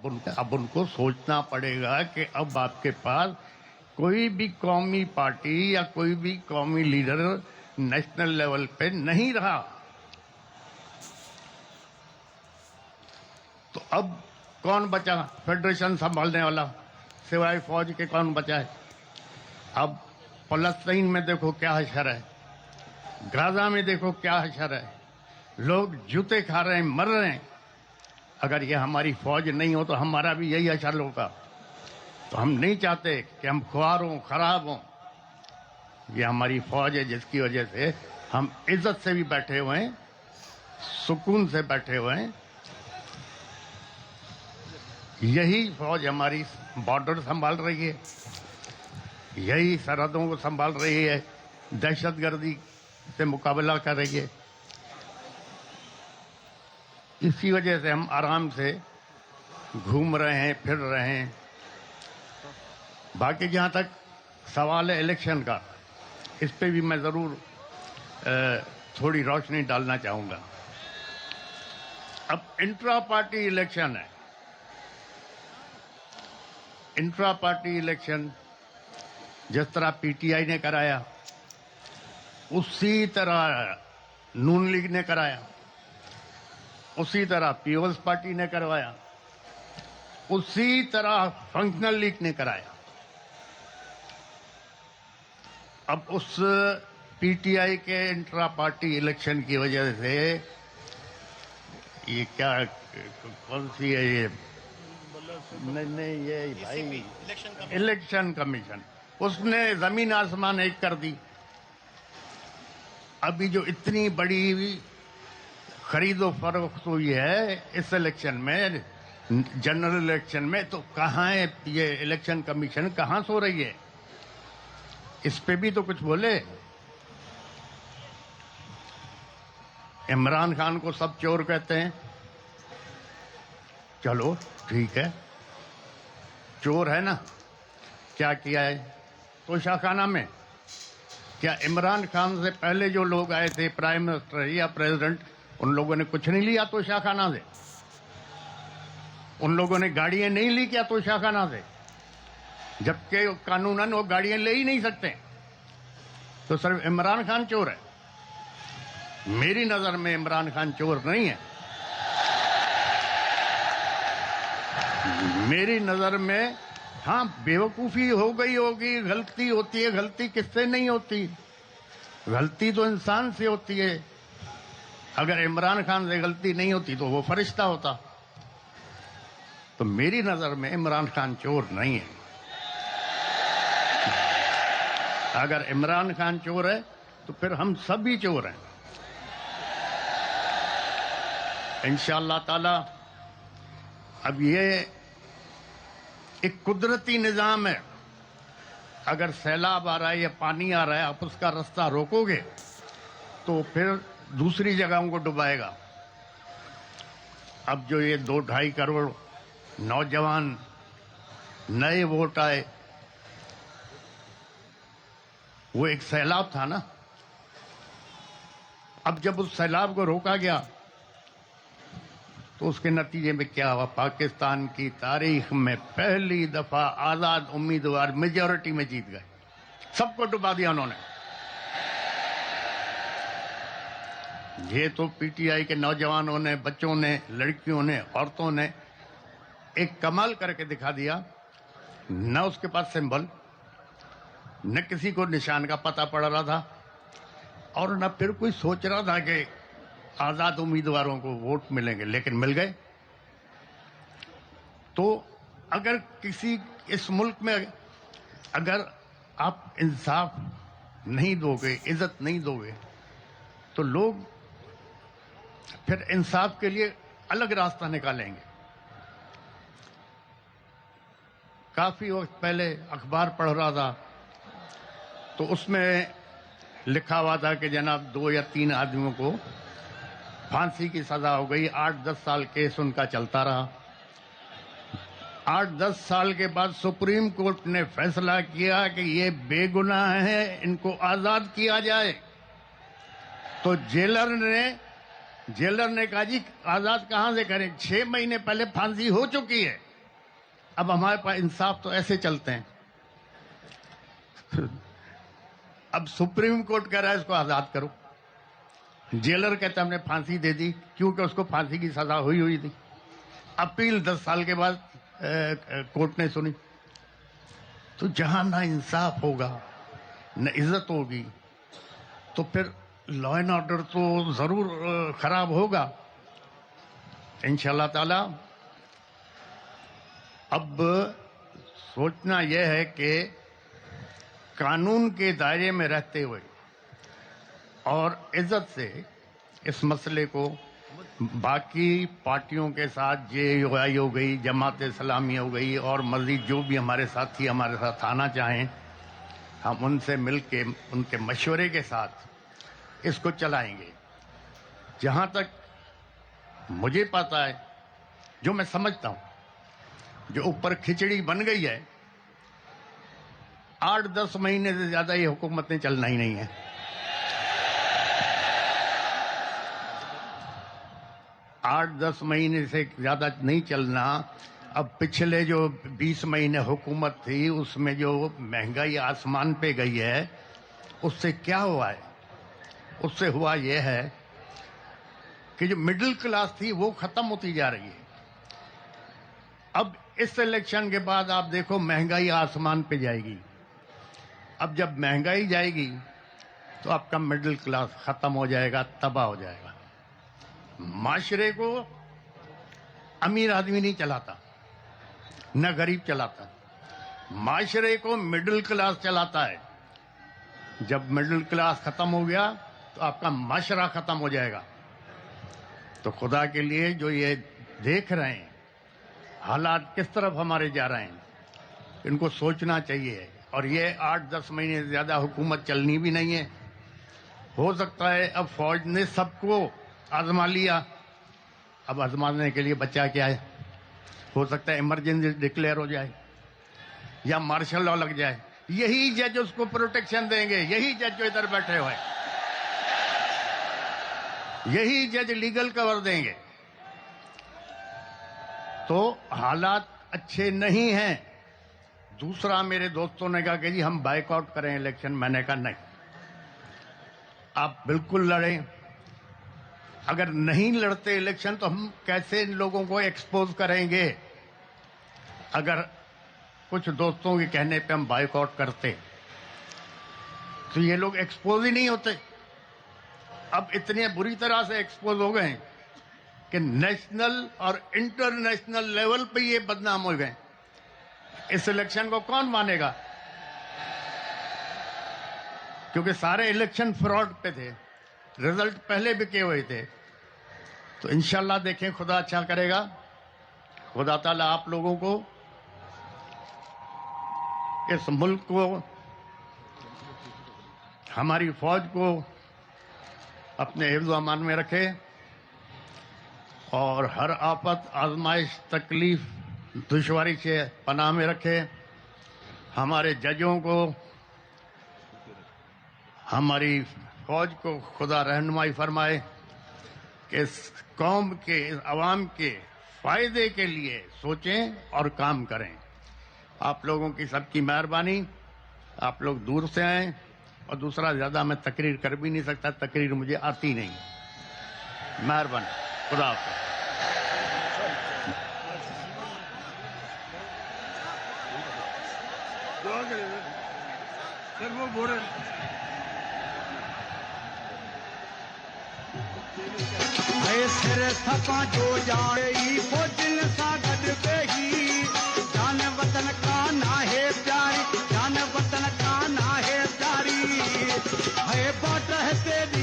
अब उनको सोचना पड़ेगा कि अब आपके पास कोई भी कौमी पार्टी या कोई भी कौमी लीडर नेशनल लेवल पे नहीं रहा। तो अब कौन बचा फेडरेशन संभालने वाला? सिवाय फौज के कौन बचा है? अब फलस्तीन में देखो क्या हशर है, गाजा में देखो क्या हशर है, लोग जूते खा रहे हैं, मर रहे हैं। अगर ये हमारी फौज नहीं हो तो हमारा भी यही हशर होगा। तो हम नहीं चाहते कि हम ख्वार हों, खराब हों। ये हमारी फौज है जिसकी वजह से हम इज्जत से भी बैठे हुए हैं, सुकून से बैठे हुए हैं। यही फौज हमारी बॉर्डर संभाल रही है, यही सरहदों को संभाल रही है, दहशतगर्दी से मुकाबला कर रही है। इसी वजह से हम आराम से घूम रहे हैं, फिर रहे हैं। बाकी जहाँ तक सवाल है इलेक्शन का, इस पे भी मैं ज़रूर थोड़ी रोशनी डालना चाहूँगा। अब इंट्रा पार्टी इलेक्शन है। इंट्रा पार्टी इलेक्शन जिस तरह पीटीआई ने कराया, उसी तरह नून लीग ने कराया, उसी तरह पीपल्स पार्टी ने करवाया, उसी तरह फंक्शनल लीग ने कराया। अब उस पीटीआई के इंट्रा पार्टी इलेक्शन की वजह से ये क्या, कौन सी है ये, नहीं ये भाई इलेक्शन कमीशन, उसने जमीन आसमान एक कर दी। अभी जो इतनी बड़ी खरीदो फरोख्त हुई है इस इलेक्शन में, जनरल इलेक्शन में, तो कहाँ है ये इलेक्शन कमीशन, कहाँ सो रही है? इस पे भी तो कुछ बोले। इमरान खान को सब चोर कहते हैं, चलो ठीक है, चोर है ना। क्या किया है तोशाखाना में? क्या इमरान खान से पहले जो लोग आए थे, प्राइम मिनिस्टर या प्रेसिडेंट, उन लोगों ने कुछ नहीं लिया तोशाखाना से? उन लोगों ने गाड़ियां नहीं ली क्या तोशाखाना से? जबकि कानूनन वो गाड़ियां ले ही नहीं सकते। तो सिर्फ इमरान खान चोर है? मेरी नजर में इमरान खान चोर नहीं है। मेरी नजर में हाँ, बेवकूफी हो गई होगी, गलती होती है। गलती किससे नहीं होती? गलती तो इंसान से होती है। अगर इमरान खान से गलती नहीं होती तो वो फरिश्ता होता। तो मेरी नजर में इमरान खान चोर नहीं है। अगर इमरान खान चोर है तो फिर हम सभी चोर हैं। इंशाअल्लाह ताला अब ये एक कुदरती निजाम है। अगर सैलाब आ रहा है या पानी आ रहा है, आप उसका रास्ता रोकोगे तो फिर दूसरी जगहों को डुबाएगा। अब जो ये 2-2.5 करोड़ नौजवान नए वोट आए, वो एक सैलाब था ना। अब जब उस सैलाब को रोका गया तो उसके नतीजे में क्या हुआ? पाकिस्तान की तारीख में पहली दफा आजाद उम्मीदवार मेजॉरिटी में जीत गए। सबको डुबा दिया उन्होंने। ये तो पीटीआई के नौजवानों ने, बच्चों ने, लड़कियों ने, औरतों ने एक कमाल करके दिखा दिया। न उसके पास सिंबल, न किसी को निशान का पता पड़ रहा था, और न फिर कोई सोच रहा था कि आजाद उम्मीदवारों को वोट मिलेंगे, लेकिन मिल गए। तो अगर किसी इस मुल्क में अगर आप इंसाफ नहीं दोगे, इज्जत नहीं दोगे, तो लोग फिर इंसाफ के लिए अलग रास्ता निकालेंगे। काफी वक्त पहले अखबार पढ़ रहा था तो उसमें लिखा हुआ था कि जनाब 2 या 3 आदमियों को फांसी की सजा हो गई। 8-10 साल केस उनका चलता रहा। 8-10 साल के बाद सुप्रीम कोर्ट ने फैसला किया कि ये बेगुनाह है, इनको आजाद किया जाए। तो जेलर ने कहा जी आजाद कहां से करें, 6 महीने पहले फांसी हो चुकी है, अब हमारे पास इंसाफ तो ऐसे चलते हैं। अब सुप्रीम कोर्ट कह रहा है इसको आजाद करो, जेलर कहता हमने फांसी दे दी क्योंकि उसको फांसी की सजा हुई थी। अपील 10 साल के बाद कोर्ट ने सुनी। तो जहां ना इंसाफ होगा न इज्जत होगी तो फिर लॉ एंड ऑर्डर तो जरूर खराब होगा। इंशाल्लाह ताला अब सोचना यह है कि कानून के दायरे में रहते हुए और इज्जत से इस मसले को बाकी पार्टियों के साथ जेयूआई हो गई, जमात इस्लामी हो गई और मजीद जो भी हमारे साथी हमारे साथ आना चाहें, हम उनसे मिलके उनके मशवरे के साथ इसको चलाएंगे। जहां तक मुझे पता है, जो मैं समझता हूं, जो ऊपर खिचड़ी बन गई है, 8-10 महीने से ज्यादा ये हुकूमत ने चलना ही नहीं है। आठ 10 महीने से ज्यादा नहीं चलना। अब पिछले जो 20 महीने हुकूमत थी उसमें जो महंगाई आसमान पे गई है, उससे क्या हुआ है? उससे हुआ यह है कि जो मिडिल क्लास थी वो खत्म होती जा रही है। अब इस इलेक्शन के बाद आप देखो महंगाई आसमान पे जाएगी। अब जब महंगाई जाएगी तो आपका मिडिल क्लास खत्म हो जाएगा, तबाह हो जाएगा। माशरे को अमीर आदमी नहीं चलाता, न गरीब चलाता, माशरे को मिडिल क्लास चलाता है। जब मिडिल क्लास खत्म हो गया तो आपका माशरा खत्म हो जाएगा। तो खुदा के लिए जो ये देख रहे हैं हालात किस तरफ हमारे जा रहे हैं, इनको सोचना चाहिए। और ये 8-10 महीने से ज्यादा हुकूमत चलनी भी नहीं है। हो सकता है अब फौज ने सबको आजमा लिया, अब आजमाने के लिए बचा क्या है? हो सकता है इमरजेंसी डिक्लेयर हो जाए या मार्शल लॉ लग जाए। यही जज उसको प्रोटेक्शन देंगे, यही जज जो इधर बैठे हुए, यही जज लीगल कवर देंगे। तो हालात अच्छे नहीं हैं। दूसरा, मेरे दोस्तों ने कहा कि जी हम बाइकआउट करें इलेक्शन। मैंने कहा नहीं, आप बिल्कुल लड़ें। अगर नहीं लड़ते इलेक्शन तो हम कैसे इन लोगों को एक्सपोज करेंगे? अगर कुछ दोस्तों के कहने पे हम बाइकआउट करते तो ये लोग एक्सपोज ही नहीं होते। अब इतने बुरी तरह से एक्सपोज हो गए कि नेशनल और इंटरनेशनल लेवल पे ये बदनाम हो गए। इस इलेक्शन को कौन मानेगा? क्योंकि सारे इलेक्शन फ्रॉड पे थे, रिजल्ट पहले बिके हुए थे। तो इंशाल्लाह देखें, खुदा अच्छा करेगा। खुदा ताला आप लोगों को, इस मुल्क को, हमारी फौज को अपने हिफ्ज़ अमान में रखे और हर आफत, आजमाइश, तकलीफ, दुश्वारी से पनाह में रखे। हमारे जजों को, हमारी फौज को खुदा रहनुमाई फरमाए कि इस कौम के, इस अवाम के फायदे के लिए सोचें और काम करें। आप लोगों की सबकी मेहरबानी। आप लोग दूर से आए, और दूसरा ज्यादा मैं तकरीर कर भी नहीं सकता, तकरीर मुझे आती नहीं। मेहरबानी, खुदा हाफ़िज़। सिर थपा जो जाए फौजन सा गड बेही, जान वतन का ना है प्यारी, जान वतन का ना है प्यारी, है बाट है तेरी